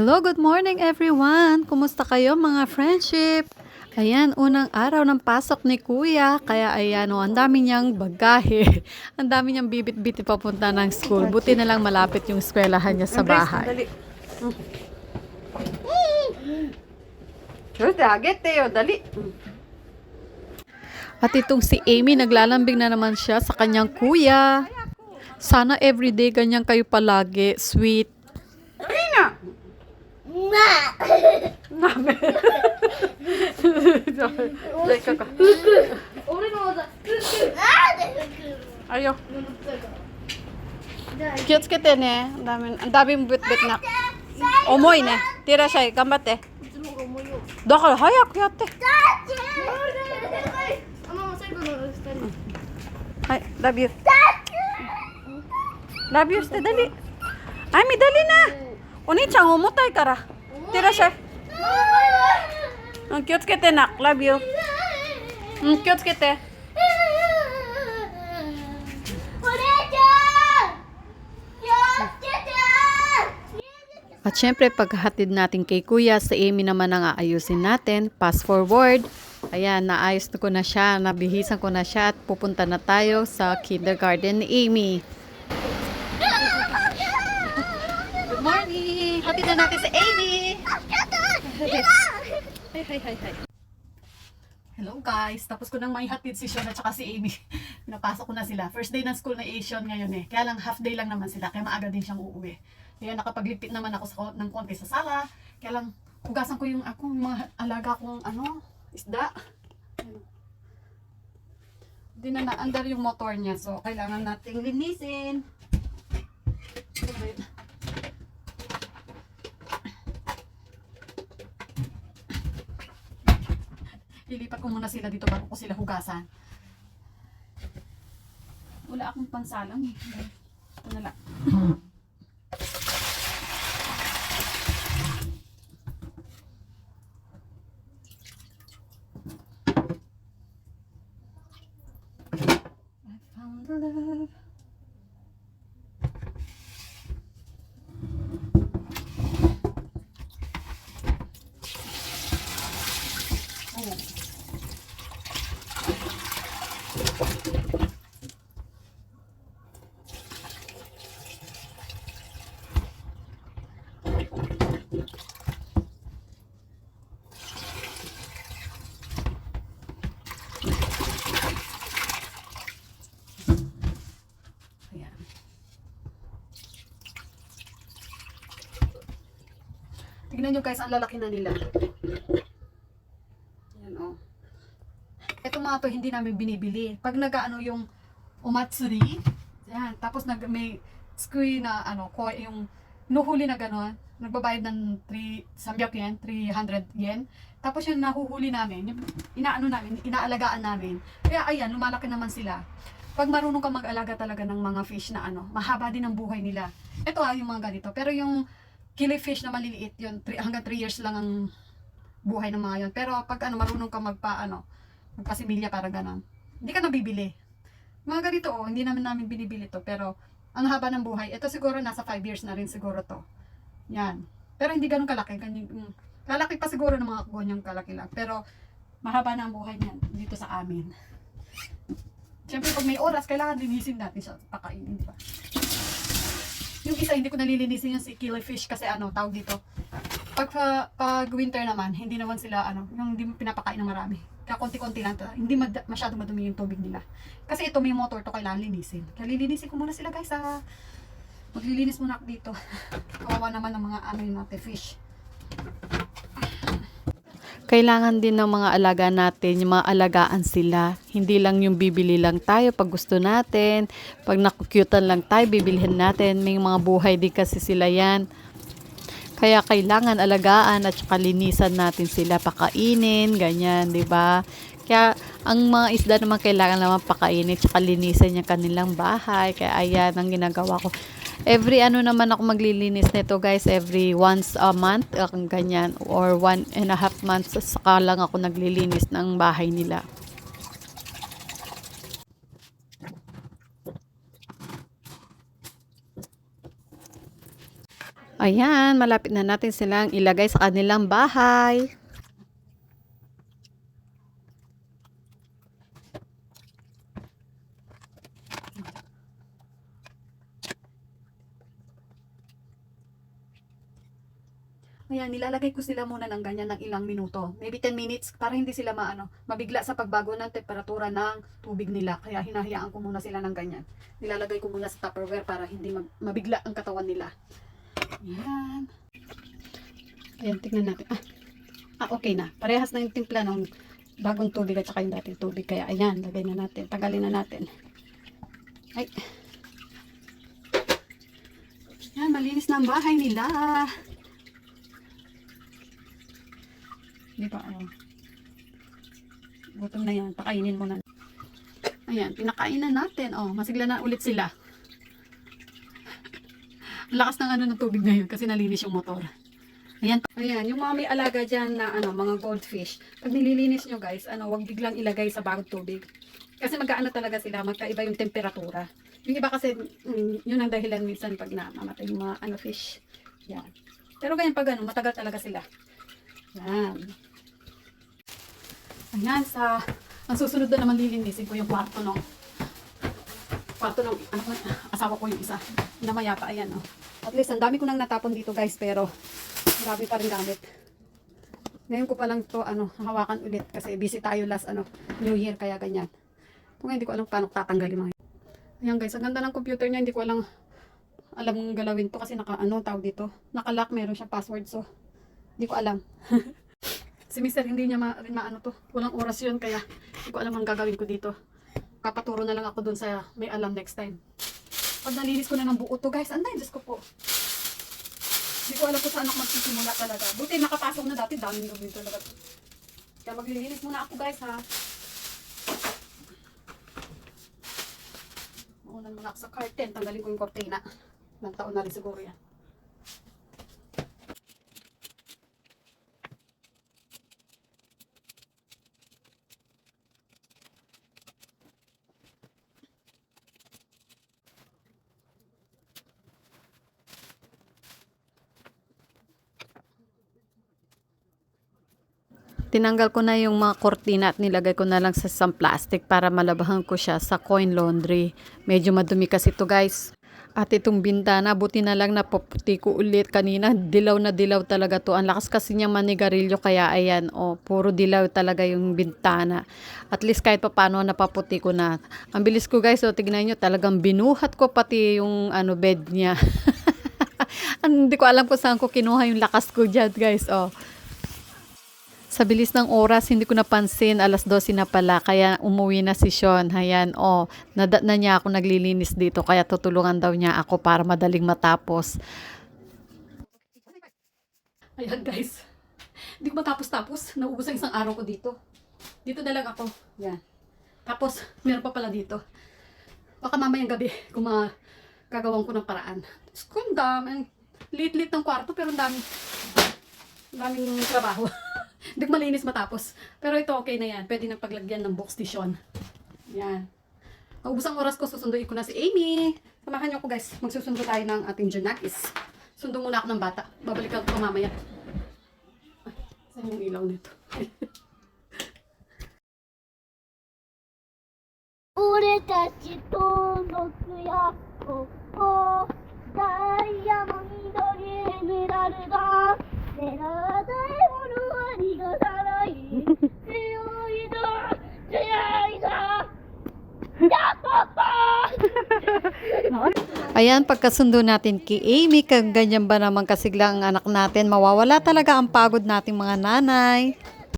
Hello, good morning everyone! Kumusta kayo mga friendship? Ayan, unang araw ng pasok ni Kuya. Kaya ayan, oh, ang dami niyang bagahe. Ang dami niyang bibit-biti papunta ng school. Buti na lang malapit yung eskwelahan niya sa bahay. Dali. At itong si Amy, naglalambing na naman siya sa kanyang kuya. Sana everyday ganyan kayo palagi. Sweet. Ayo. Cute kita ne. Ang daming bit-bit na. Omoy ne. Tira siya. Gambatte. Dakar hayak yatte. Hai, love you. Love you, ste dali. Ay, mi dali na. Oni-chan, omotay kara. Tira siya. Kyotsukete nak. Love you. Kyotsukete. At syempre, paghahatid natin kay Kuya, sa Amy naman ang aayusin natin. Fast forward. Ayan, naayos na ko na siya. Nabihisan ko na siya at pupunta na tayo sa kindergarten ni Amy. Good morning! Hatid na natin si Amy! Hi. Hello guys! Tapos ko nang maihatid si Sean at saka si Amy. Napasok ko na sila. First day ng school na Asian ngayon eh. Kaya lang half day lang naman sila. Kaya maaga din siyang uuwi. Kaya nakapagligpit naman ako ng konti sa sala. Kaya lang hugasan ko yung mga alaga kong isda. Hindi na naandar yung motor niya. So kailangan nating linisin. Ilipat ko muna sila dito bago ko sila hugasan. Wala akong pansalang eh. Ito na lang. I found love. Tignan nyo guys, ang lalaki na nila. Yan o. Ito mga to hindi namin binibili. Pag nag-ano yung umatsuri, yan, tapos may squee na yung nuhuli na gano'n, nagbabayad ng 300 yen. Tapos yung nahuhuli namin, yung inaalagaan namin. Kaya ayan, lumalaki naman sila. Pag marunong ka mag-alaga talaga ng mga fish na mahaba din ang buhay nila. Ito yung mga ganito. Pero yung killifish na maliliit, yun, hanggang 3 years lang ang buhay ng mga yun. Pero pag marunong ka magpasimilya para ganon, hindi ka nabibili. Mga ganito hindi namin binibili to, pero ang haba ng buhay, ito siguro nasa 5 years na rin siguro to. Yan. Pero hindi ganun kalaki. Lalaki pa siguro ng mga ganyang kalaki lang. Pero mahaba na ang buhay niyan dito sa amin. Siyempre pag may oras, kailangan linisin natin siya, pakainin, di ba? Yung isa, hindi ko nalilinisin yung si killifish kasi tawag dito. Pag winter naman, hindi naman sila, yung hindi pinapakain ng marami. Kaya konti-konti lang. Hindi masyado madumi yung tubig nila. Kasi ito, may motor to, kailangan linisin. Kaya lilinisin ko muna sila guys. Maglilinis muna ako dito. Kawawa naman ng mga natin, fish. Kailangan din ng mga alaga natin, yung mga alagaan sila. Hindi lang yung bibili lang tayo pag gusto natin. Pag nakukyutan lang tayo, bibilhin natin. May mga buhay din kasi sila yan. Kaya kailangan alagaan at saka linisan natin sila, pakainin, ganyan, di ba? Kaya ang mga isda naman kailangan naman pakainin at saka linisan yung kanilang bahay. Kaya ayan ang ginagawa ko. Every naman ako maglilinis nito guys, every once a month, ganyan, or 1.5 months, saka lang ako naglilinis ng bahay nila. Ayan, malapit na natin silang ilagay sa kanilang bahay. Ayan, nilalagay ko sila muna ng ganyan ng ilang minuto. Maybe 10 minutes para hindi sila mabigla sa pagbago ng temperatura ng tubig nila. Kaya hinahayaan ko muna sila ng ganyan. Nilalagay ko muna sa Tupperware para hindi mabigla ang katawan nila. Ayan. Ayan, tignan natin. Okay na. Parehas na yung timpla ng bagong tubig at saka yung dating tubig. Kaya ayan, lagay na natin. Tagalin na natin. Ay. Ayan, malinis na ang bahay nila. Di ba? Gutom na yan. Pakainin mo na. Ayan, pinakain na natin. Masigla na ulit sila. Ang lakas ng tubig ngayon kasi nalinis yung motor. Ayan, yung mga may alaga dyan na mga goldfish. Pag nililinis nyo guys, wag biglang ilagay sa bagong tubig. Kasi magkaano talaga sila, magkaiba yung temperatura. Yung iba kasi, yun ang dahilan minsan pag namamatay yung mga fish. Yan. Pero ganyan pag matagal talaga sila. Yan. Ayan, ang susunod na naman lilinisin ko yung kwarto ng asawa ko yung isa. Namayapa, ayan At least, ang dami ko nang natapon dito guys, pero grabe pa rin gamit. Ngayon ko pa lang to hawakan ulit kasi busy tayo last New Year, kaya ganyan. Kung hindi ko alam paano tatanggalin mga. Ayan guys, ang ganda ng computer niya, hindi ko alam galawin to kasi tawag dito. Naka-lock, meron siya password, so hindi ko alam. Si Mr. hindi niya maano to. Walang oras yun, kaya hindi ko alam ang gagawin ko dito. Papaturo na lang ako dun sa may alam next time. Pag nalinis ko na ng buo to guys, anday, Diyos ko po. Hindi ko alam kung saan ako magsisimula talaga. Buti nakapasok na dati, daming gawin talaga. Kaya maglilinis muna ako guys ha. Maunan muna ako sa curtain. Tanggalin ko yung cortina. Ilang taon na rin siguro yan. Tinanggal ko na yung mga kortina at nilagay ko na lang sa isang plastic para malabahan ko siya sa coin laundry. Medyo madumi kasi ito guys. At itong bintana, buti na lang napaputi ko ulit kanina. Dilaw na dilaw talaga to. Ang lakas kasi niyang manigarilyo kaya ayan, puro dilaw talaga yung bintana. At least kahit pa paano napaputi ko na. Ang bilis ko guys, tignan nyo, talagang binuhat ko pati yung bed niya. Hindi ko alam kung saan ko kinuha yung lakas ko dyan guys, Sa bilis ng oras, hindi ko napansin, 12:00 na pala, kaya umuwi na si Sean. Ayan, nadat na niya ako naglilinis dito, kaya tutulungan daw niya ako para madaling matapos. Ayan guys, hindi ko matapos-tapos. Naubos ang isang araw ko dito. Dito na lang ako. Yan. Tapos, meron pa pala dito. Baka mamayang gabi kung gagawin ko ng paraan. Kung dami, lit-lit ng kwarto, pero daming trabaho. Hindi ko malinis matapos. Pero ito okay na yan. Pwede nang paglagyan ng box station. Yan. Maubos ang oras ko, susunduin ko na si Amy. Samahan niyo ako guys. Magsusundo tayo ng ating Junakis. Sundo muna ako ng bata. Babalik ako mamaya. Ay, saan yung ilaw nito? 俺たちとのつやここダイヤモンドエメラルド狙い物は逃がさない強いぞ強いぞやっぱぱ Ayan, pagkasundo natin kay Amy, ganyan ba naman kasiglang ang anak natin, mawawala talaga ang pagod nating mga nanay.